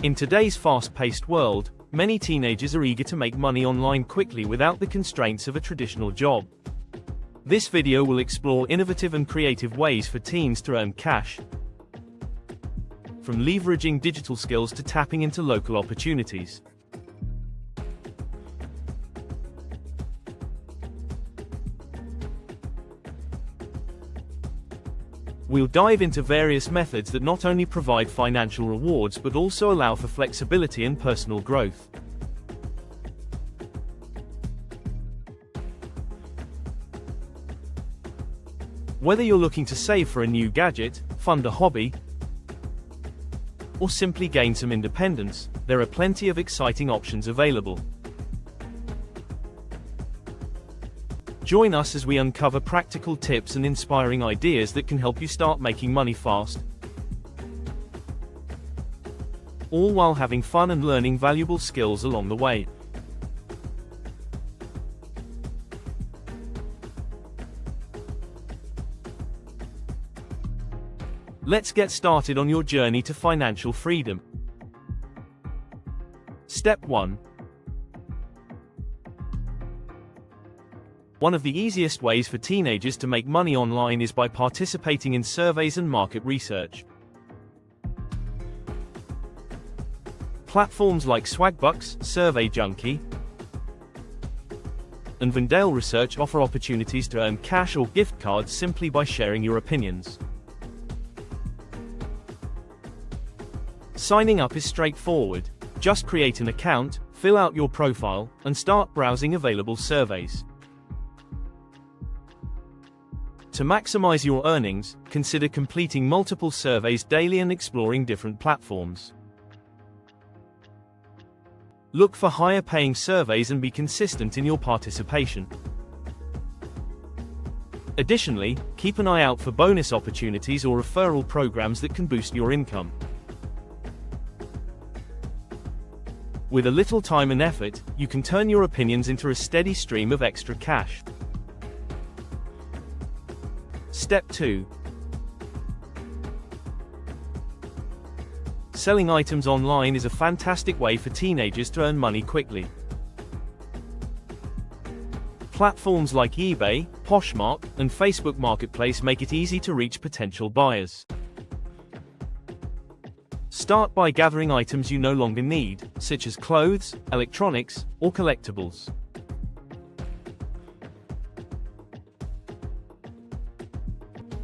In today's fast-paced world, many teenagers are eager to make money online quickly without the constraints of a traditional job. This video will explore innovative and creative ways for teens to earn cash, from leveraging digital skills to tapping into local opportunities. We'll dive into various methods that not only provide financial rewards but also allow for flexibility and personal growth. Whether you're looking to save for a new gadget, fund a hobby, or simply gain some independence, there are plenty of exciting options available. Join us as we uncover practical tips and inspiring ideas that can help you start making money fast, all while having fun and learning valuable skills along the way. Let's get started on your journey to financial freedom. Step 1. One of the easiest ways for teenagers to make money online is by participating in surveys and market research. Platforms like Swagbucks, Survey Junkie, and Vendale Research offer opportunities to earn cash or gift cards simply by sharing your opinions. Signing up is straightforward. Just create an account, fill out your profile, and start browsing available surveys. To maximize your earnings, consider completing multiple surveys daily and exploring different platforms. Look for higher-paying surveys and be consistent in your participation. Additionally, keep an eye out for bonus opportunities or referral programs that can boost your income. With a little time and effort, you can turn your opinions into a steady stream of extra cash. Step 2. Selling items online is a fantastic way for teenagers to earn money quickly. Platforms like eBay, Poshmark, and Facebook Marketplace make it easy to reach potential buyers. Start by gathering items you no longer need, such as clothes, electronics, or collectibles.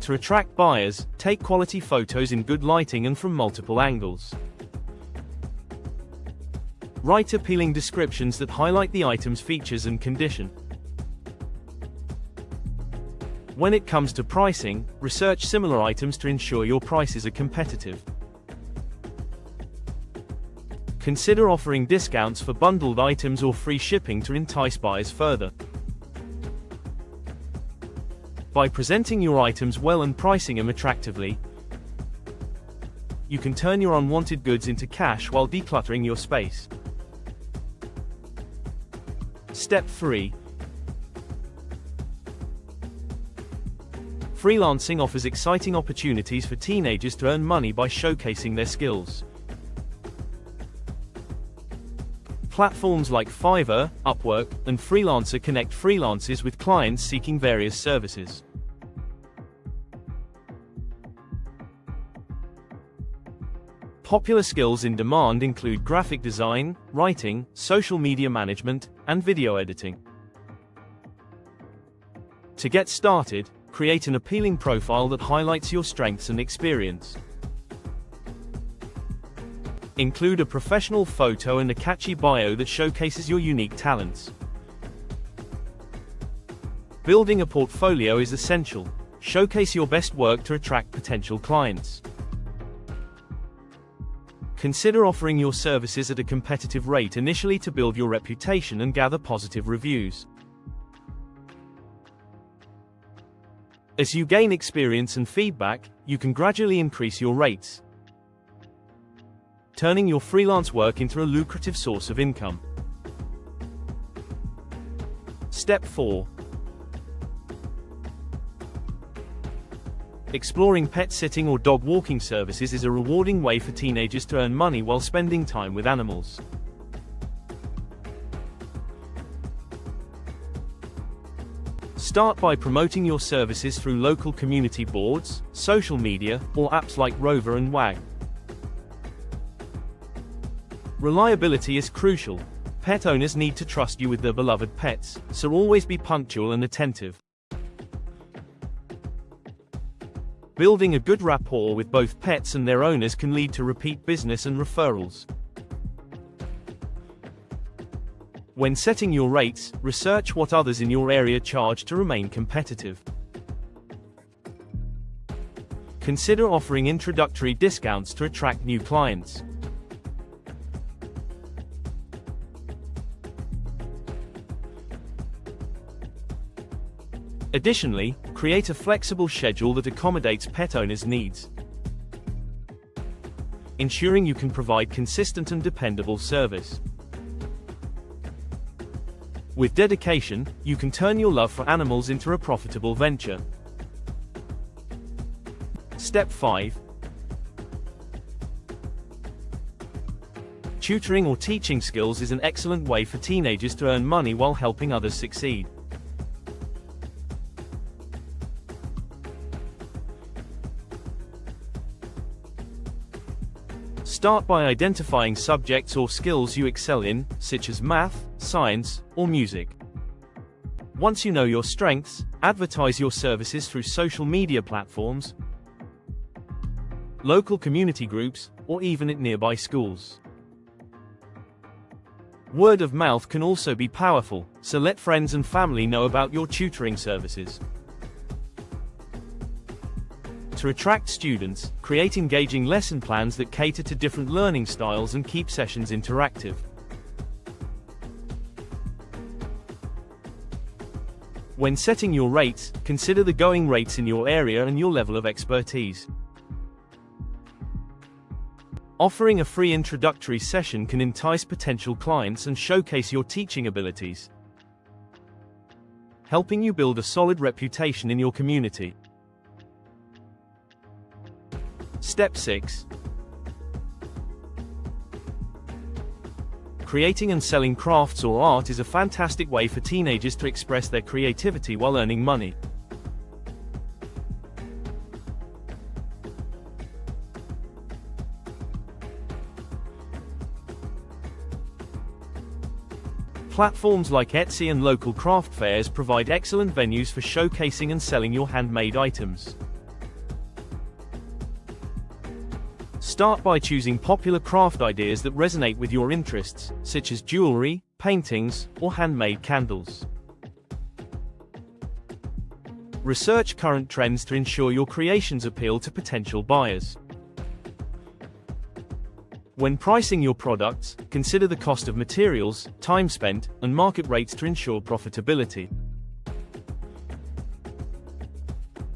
To attract buyers, take quality photos in good lighting and from multiple angles. Write appealing descriptions that highlight the item's features and condition. When it comes to pricing, research similar items to ensure your prices are competitive. Consider offering discounts for bundled items or free shipping to entice buyers further. By presenting your items well and pricing them attractively, you can turn your unwanted goods into cash while decluttering your space. Step 3. Freelancing offers exciting opportunities for teenagers to earn money by showcasing their skills. Platforms like Fiverr, Upwork, and Freelancer connect freelancers with clients seeking various services. Popular skills in demand include graphic design, writing, social media management, and video editing. To get started, create an appealing profile that highlights your strengths and experience. Include a professional photo and a catchy bio that showcases your unique talents. Building a portfolio is essential. Showcase your best work to attract potential clients. Consider offering your services at a competitive rate initially to build your reputation and gather positive reviews. As you gain experience and feedback, you can gradually increase your rates, turning your freelance work into a lucrative source of income. Step 4. Exploring pet sitting or dog walking services is a rewarding way for teenagers to earn money while spending time with animals. Start by promoting your services through local community boards, social media, or apps like Rover and Wag. Reliability is crucial. Pet owners need to trust you with their beloved pets, so always be punctual and attentive. Building a good rapport with both pets and their owners can lead to repeat business and referrals. When setting your rates, research what others in your area charge to remain competitive. Consider offering introductory discounts to attract new clients. Additionally, create a flexible schedule that accommodates pet owners' needs, ensuring you can provide consistent and dependable service. With dedication, you can turn your love for animals into a profitable venture. Step 5. Tutoring or teaching skills is an excellent way for teenagers to earn money while helping others succeed. Start by identifying subjects or skills you excel in, such as math, science, or music. Once you know your strengths, advertise your services through social media platforms, local community groups, or even at nearby schools. Word of mouth can also be powerful, so let friends and family know about your tutoring services. To attract students, create engaging lesson plans that cater to different learning styles and keep sessions interactive. When setting your rates, consider the going rates in your area and your level of expertise. Offering a free introductory session can entice potential clients and showcase your teaching abilities, helping you build a solid reputation in your community. Step 6. Creating and selling crafts or art is a fantastic way for teenagers to express their creativity while earning money. Platforms like Etsy and local craft fairs provide excellent venues for showcasing and selling your handmade items. Start by choosing popular craft ideas that resonate with your interests, such as jewelry, paintings, or handmade candles. Research current trends to ensure your creations appeal to potential buyers. When pricing your products, consider the cost of materials, time spent, and market rates to ensure profitability.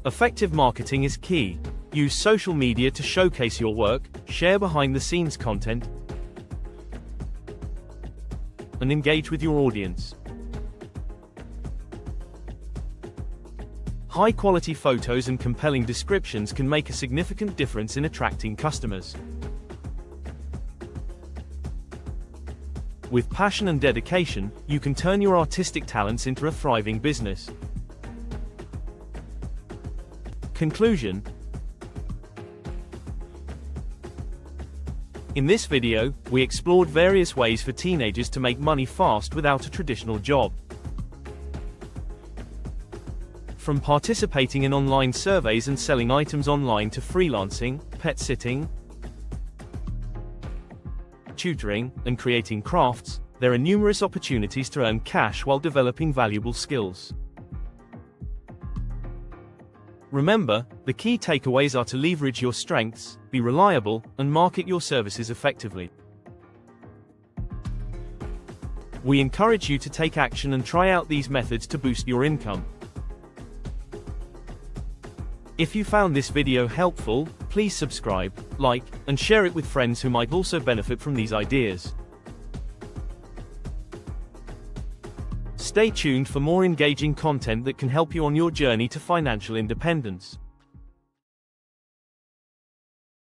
Effective marketing is key. Use social media to showcase your work, share behind-the-scenes content, and engage with your audience. High-quality photos and compelling descriptions can make a significant difference in attracting customers. With passion and dedication, you can turn your artistic talents into a thriving business. Conclusion. In this video, we explored various ways for teenagers to make money fast without a traditional job. From participating in online surveys and selling items online to freelancing, pet sitting, tutoring, and creating crafts, there are numerous opportunities to earn cash while developing valuable skills. Remember, the key takeaways are to leverage your strengths, be reliable, and market your services effectively. We encourage you to take action and try out these methods to boost your income. If you found this video helpful, please subscribe, like, and share it with friends who might also benefit from these ideas. Stay tuned for more engaging content that can help you on your journey to financial independence.